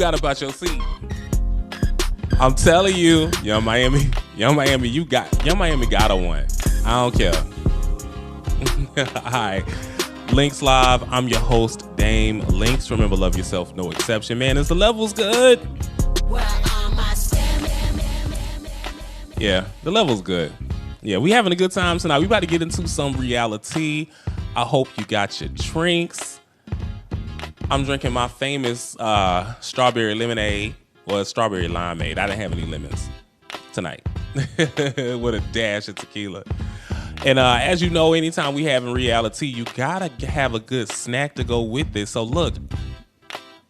got about your seat. I'm telling you, Young Miami, Young Miami got a one. I don't care. Hi, LYNX Live. I'm your host, Dame LYNX. Remember, love yourself, no exception. Man, is the levels good? Yeah, the level's good. Yeah, we having a good time tonight. We about to get into some reality. I hope you got your drinks. I'm drinking my famous strawberry lemonade. Well, strawberry limeade. I didn't have any lemons tonight. With a dash of tequila. And as you know, anytime we have in reality, you gotta have a good snack to go with it. So look,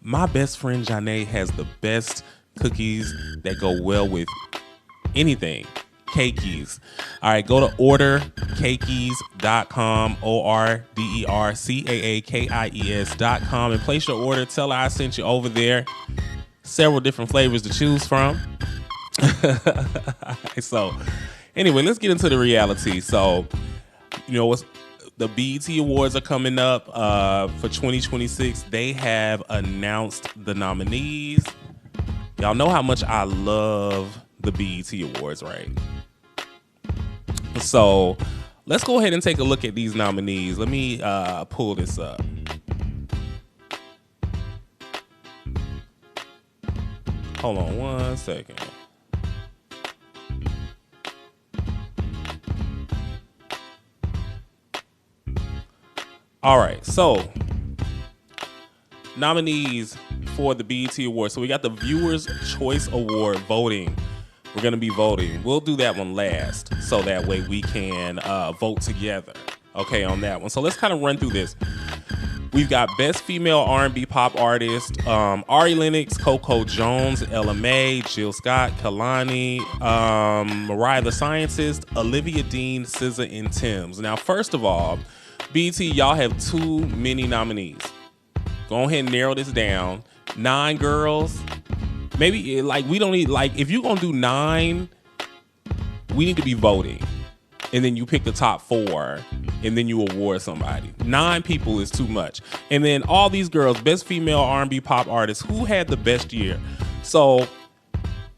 my best friend Janae has the best cookies that go well with anything. Cakeys. All right, go to ordercakeys.com, ordercaakis.com, and place your order. Tell her I sent you over there. Several different flavors to choose from. So anyway, let's get into the reality. So, you know, the BET Awards are coming up for 2026. They have announced the nominees. Y'all know how much I love the BET Awards, right? So let's go ahead and take a look at these nominees. Let me pull this up. Hold on one second. All right, so nominees for the BET Awards. So we got the Viewers' Choice Award voting. We're going to be voting. We'll do that one last so that way we can vote together, okay, on that one. So let's kind of run through this. We've got Best Female R&B Pop Artist, LYNX, Coco Jones, Ella Mai, Jill Scott, Kehlani, Mariah the Scientist, Olivia Dean, SZA, and Tems. Now, first of all, BET, y'all have too many nominees. Go ahead and narrow this down. 9 girls. Maybe, like, we don't need, like, if you're going to do 9, we need to be voting. And then you pick the top 4, and then you award somebody. 9 people is too much. And then all these girls, Best Female R&B Pop Artist, who had the best year? So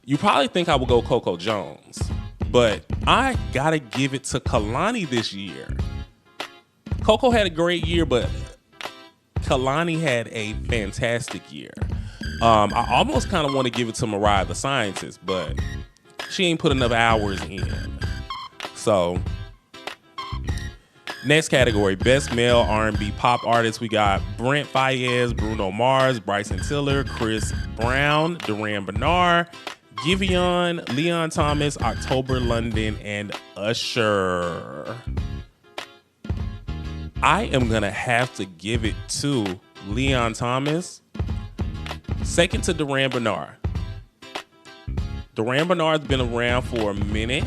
you probably think I would go Coco Jones, but I got to give it to Kehlani this year. Coco had a great year, but Kehlani had a fantastic year. I almost kind of want to give it to Mariah the Scientist, but she ain't put enough hours in. So, next category, Best Male R&B Pop Artist. We got Brent Faiyaz, Bruno Mars, Bryson Tiller, Chris Brown, Duran Bernard, Giveon, Leon Thomas, October London, and Usher. I am going to have to give it to Leon Thomas. Second to Duran Bernard. Duran Bernard's been around for a minute,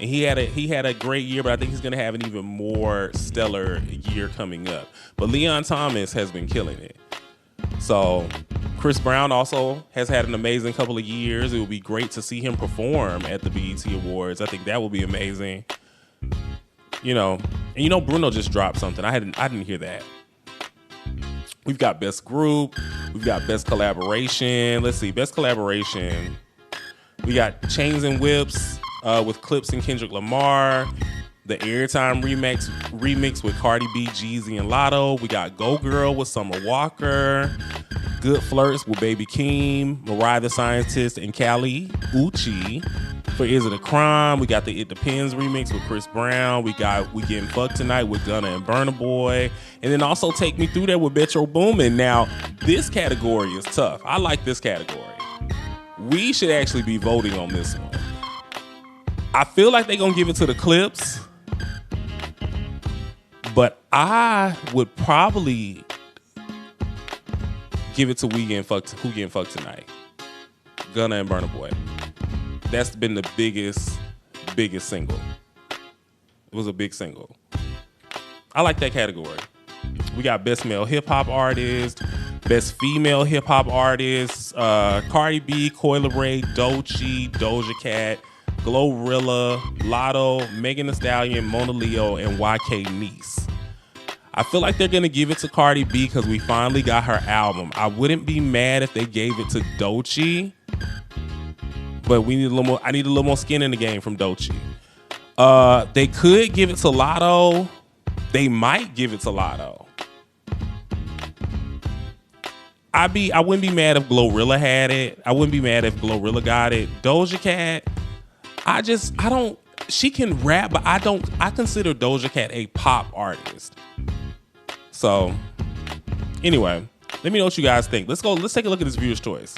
and he had a great year, but I think he's going to have an even more stellar year coming up. But Leon Thomas has been killing it. So Chris Brown also has had an amazing couple of years. It would be great to see him perform at the BET Awards. I think that would be amazing. You know, and you know Bruno just dropped something. I didn't hear that. We've got Best Group. We've got Best Collaboration. Let's see, Best Collaboration. We got Chains and Whips with Clips and Kendrick Lamar. The Airtime remix with Cardi B, Jeezy, and Lotto. We got Go Girl with Summer Walker. Good Flirts with Baby Keem, Mariah the Scientist, and Kali Uchis. For Is It a Crime? We got the It Depends remix with Chris Brown. We got We Getting Fucked Tonight with Gunna and Burna Boy. And then also Take Me Through There with Metro Boomin. Now, this category is tough. I like this category. We should actually be voting on this one. I feel like they're going to give it to the Clips. But I would probably give it to Who Getting Fucked Tonight. Gunna and Burna Boy. That's been the biggest single. It was a big single. I like that category. We got Best Male Hip Hop Artist, Best Female Hip Hop Artist, Cardi B, Coi Leray, Doechii, Doja Cat, Glorilla, Lotto, Megan Thee Stallion, Mona Leo, and YK Nice. I feel like they're gonna give it to Cardi B because we finally got her album. I wouldn't be mad if they gave it to Doechii, but we need a little more. I need a little more skin in the game from Doechii. They could give it to Lotto. They might give it to Lotto. I wouldn't be mad if Glorilla had it. I wouldn't be mad if Glorilla got it. Doja Cat, I don't. She can rap, but I consider Doja Cat a pop artist. So, anyway, let me know what you guys think. Let's take a look at this viewer's choice.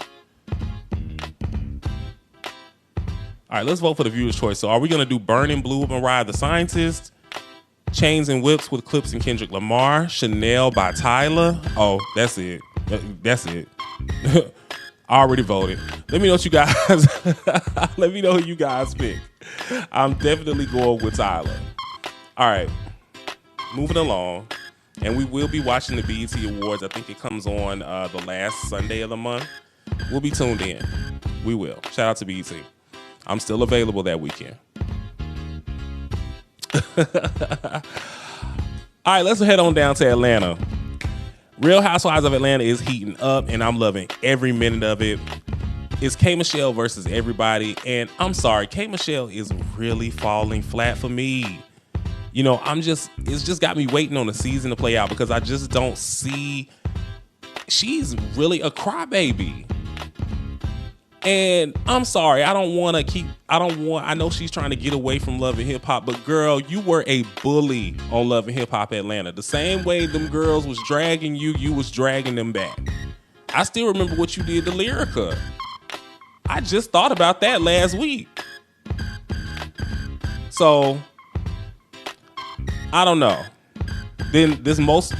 All right, let's vote for the viewer's choice. So, are we gonna do Burning Blue with Mariah the Scientist, Chains and Whips with Clips and Kendrick Lamar, Chanel by Tyler? Oh, that's it. That's it. I already voted. Let me know what you guys. Let me know who you guys pick. I'm definitely going with Tyler. All right, moving along, and we will be watching the BET Awards. I think it comes on the last Sunday of the month. We'll be tuned in. We will. Shout out to BET. I'm still available that weekend. All right, let's head on down to Atlanta. Real Housewives of Atlanta is heating up, and I'm loving every minute of it. It's K Michelle versus everybody, and I'm sorry, K Michelle is really falling flat for me. You know, it's just got me waiting on the season to play out because I just don't see. She's really a crybaby. And I'm sorry, I know she's trying to get away from Love and Hip Hop, but girl, you were a bully on Love and Hip Hop Atlanta. The same way them girls was dragging you, you was dragging them back. I still remember what you did to Lyrica. I just thought about that last week. So, I don't know. Then this most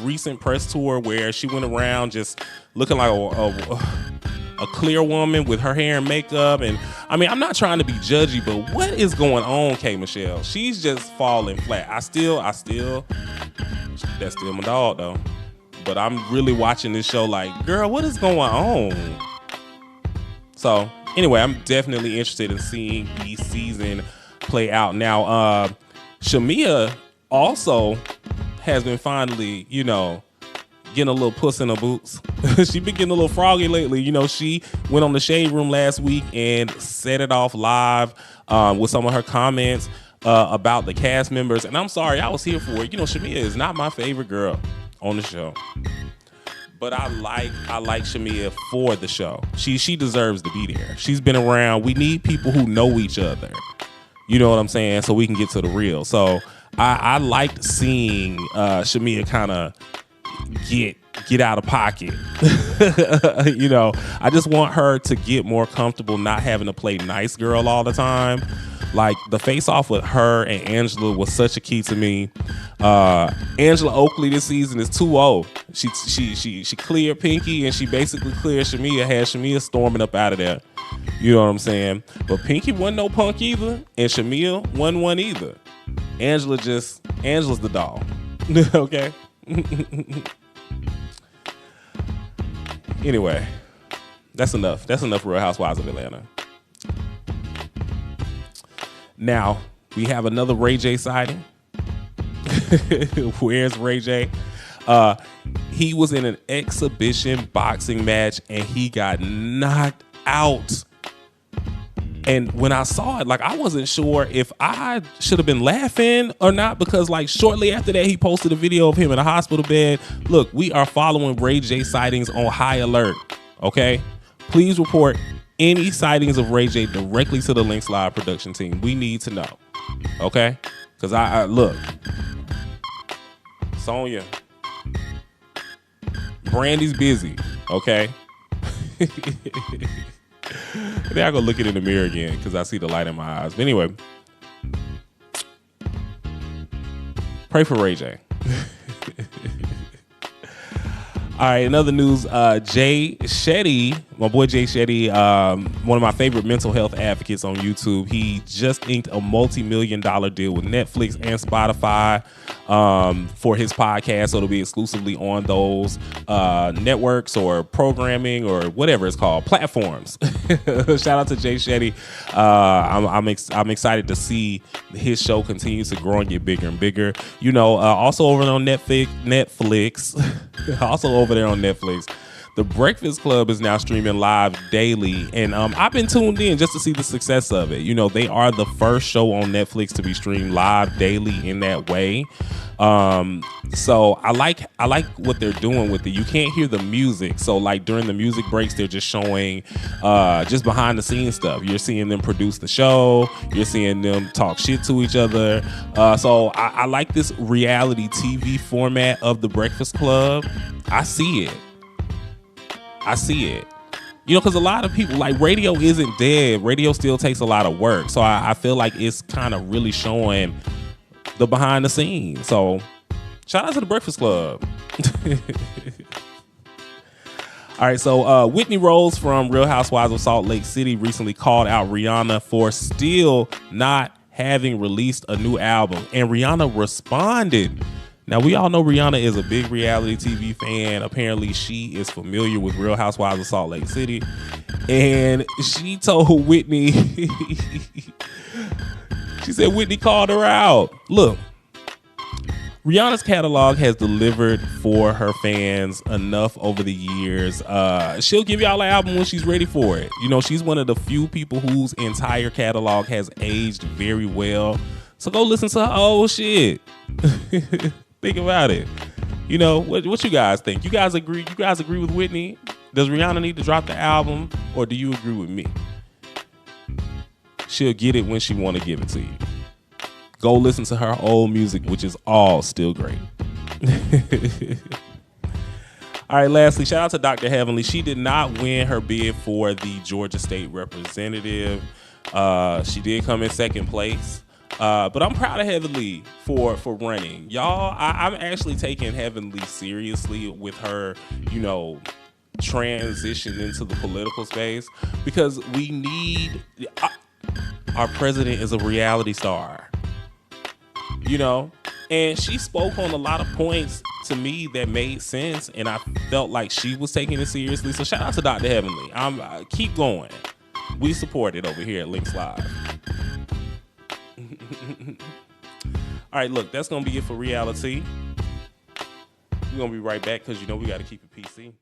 recent press tour where she went around just looking like a clear woman with her hair and makeup, and I mean, I'm not trying to be judgy, but what is going on, K Michelle? She's just falling flat. That's still my dog though. But I'm really watching this show like, girl, what is going on? So anyway, I'm definitely interested in seeing the season play out. Now, Shamia also has been finally, getting a little puss in her boots. She been getting a little froggy lately. She went on the Shade Room last week and set it off live with some of her comments about the cast members. And I'm sorry, I was here for it. Shamia is not my favorite girl on the show, but I like Shamia for the show. She deserves to be there. She's been around. We need people who know each other. You know what I'm saying? So we can get to the real. So I liked seeing Shamia kind of get out of pocket. I just want her to get more comfortable not having to play nice girl all the time. Like the face off with her and Angela was such a key to me. Angela Oakley this season is 2-0. She cleared Pinky and she basically cleared Shamia, had Shamia storming up out of there. You know what I'm saying? But Pinky wasn't no punk either, and Shamia wasn't one either. Angela's the doll. Okay. Anyway, that's enough. That's enough Real Housewives of Atlanta. Now, we have another Ray J sighting. Where's Ray J? He was in an exhibition boxing match and he got knocked out. And when I saw it, I wasn't sure if I should have been laughing or not, because shortly after that, he posted a video of him in a hospital bed. Look, we are following Ray J sightings on high alert, okay? Please report any sightings of Ray J directly to the LYNX Live production team. We need to know, okay? Because I look, Sonya, Brandy's busy, okay? Then I go look it in the mirror again because I see the light in my eyes. But anyway, pray for Ray J. All right, in other news, Jay Shetty, my boy Jay Shetty, one of my favorite mental health advocates on YouTube, he just inked a multi-million-dollar deal with Netflix and Spotify for his podcast. So it'll be exclusively on those networks or programming or whatever it's called, platforms. Shout out to Jay Shetty. I'm excited to see his show continues to grow and get bigger and bigger. You know, also over there on Netflix, also over there on Netflix, The Breakfast Club is now streaming live daily, and I've been tuned in just to see the success of it. You know, they are the first show on Netflix to be streamed live daily in that way. So I like what they're doing with it. You can't hear the music, so like during the music breaks, they're just showing just behind the scenes stuff. You're seeing them produce the show. You're seeing them talk shit to each other. So I like this reality TV format of The Breakfast Club. I see it. You know, because a lot of people, like, radio isn't dead. Radio still takes a lot of work. So I feel like it's kind of really showing the behind the scenes. So shout out to The Breakfast Club. All right, so Whitney Rose from Real Housewives of Salt Lake City recently called out Rihanna for still not having released a new album. And Rihanna responded. Now, we all know Rihanna is a big reality TV fan. Apparently, she is familiar with Real Housewives of Salt Lake City. And she told Whitney, she said Whitney called her out. Look, Rihanna's catalog has delivered for her fans enough over the years. She'll give y'all an album when she's ready for it. You know, she's one of the few people whose entire catalog has aged very well. So go listen to her old shit. Think about it. You know, what you guys think? You guys agree? You guys agree with Whitney? Does Rihanna need to drop the album, or do you agree with me? She'll get it when she want to give it to you. Go listen to her old music, which is all still great. All right, lastly, shout out to Dr. Heavenly. She did not win her bid for the Georgia State Representative. She did come in second place. But I'm proud of Heavenly for running. Y'all, I'm actually taking Heavenly seriously with her, you know, transition into the political space, because we need, our president is a reality star, you know, and she spoke on a lot of points to me that made sense, and I felt like she was taking it seriously. So shout out to Dr. Heavenly. Keep going. We support it over here at LYNX Live. All right, look, that's going to be it for reality. We're going to be right back because, you know, we got to keep it PC.